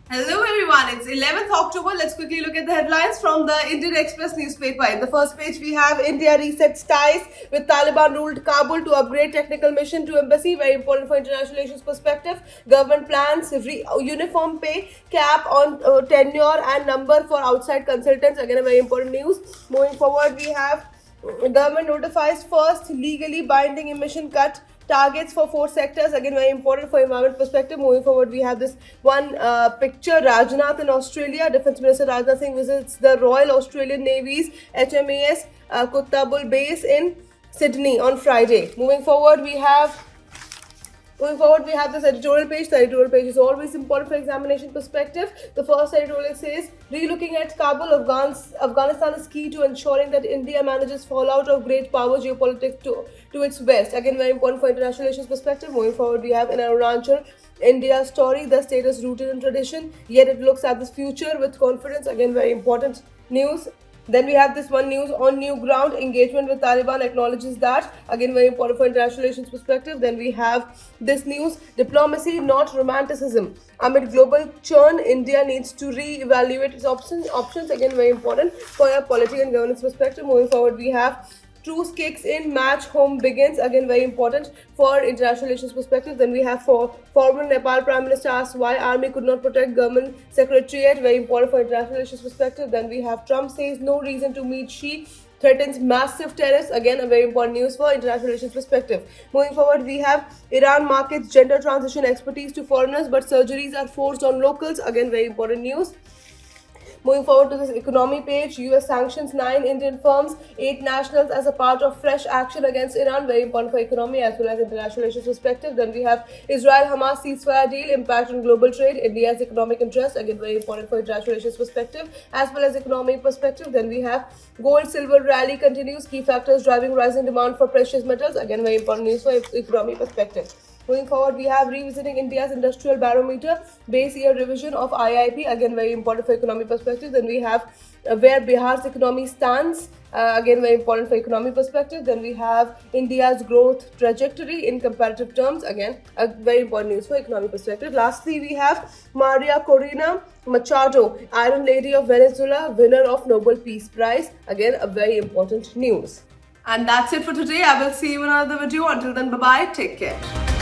Hello everyone, it's 11th October. Let's quickly look at the headlines from the Indian Express newspaper. In the first page, we have India resets ties with Taliban ruled Kabul to upgrade technical mission to embassy. Very important for international relations perspective. Government plans uniform pay cap on tenure and number for outside consultants. Again, a very important news. Moving forward, we have government notifies first legally binding emission cut targets for 4 sectors. Again, very important for environment perspective. Moving forward, we have this one picture. Rajnath in Australia. Defense Minister Rajnath Singh visits the Royal Australian Navy's HMAS Kuttabul base in Sydney on Friday. Moving forward, we have this editorial page. The editorial page is always important for examination perspective. The first editorial says, relooking at Kabul, Afghanistan is key to ensuring that India manages fallout of great power geopolitics to its west. Again, very important for international relations perspective. Moving forward, we have in Arunachal, India's story, the state is rooted in tradition, yet it looks at this future with confidence. Again, very important news. Then we have this one news on new ground engagement with Taliban acknowledges that. Again, very important for international relations perspective. Then we have this news diplomacy, not romanticism. Amid global churn, India needs to re-evaluate its options. Again, very important for a political and governance perspective. Moving forward, we have truce kicks in, match home begins. Again, very important for international relations perspective. Then we have for former Nepal Prime Minister asked why army could not protect government secretariat. Very important for international relations perspective. Then we have Trump says no reason to meet Xi, threatens massive tariffs. Again, a very important news for international relations perspective. Moving forward, we have Iran markets gender transition expertise to foreigners, but surgeries are forced on locals. Again, very important news. Moving forward to this economy page, US sanctions 9 Indian firms, 8 nationals as a part of fresh action against Iran. Very important for economy as well as international relations perspective. Then we have Israel-Hamas ceasefire deal, impact on global trade, India's economic interest. Again, very important for international relations perspective as well as economic perspective. Then we have gold-silver rally continues, key factors driving rising demand for precious metals. Again, very important news for economy perspective. Moving forward, we have revisiting India's industrial barometer, base year revision of IIP. Again, very important for economic perspective. Then we have where Bihar's economy stands. Again, very important for economic perspective. Then we have India's growth trajectory in comparative terms. Again, a very important news for economic perspective. Lastly, we have Maria Corina Machado, Iron Lady of Venezuela, winner of Nobel Peace Prize. Again, a very important news. And that's it for today. I will see you in another video. Until then, bye-bye. Take care.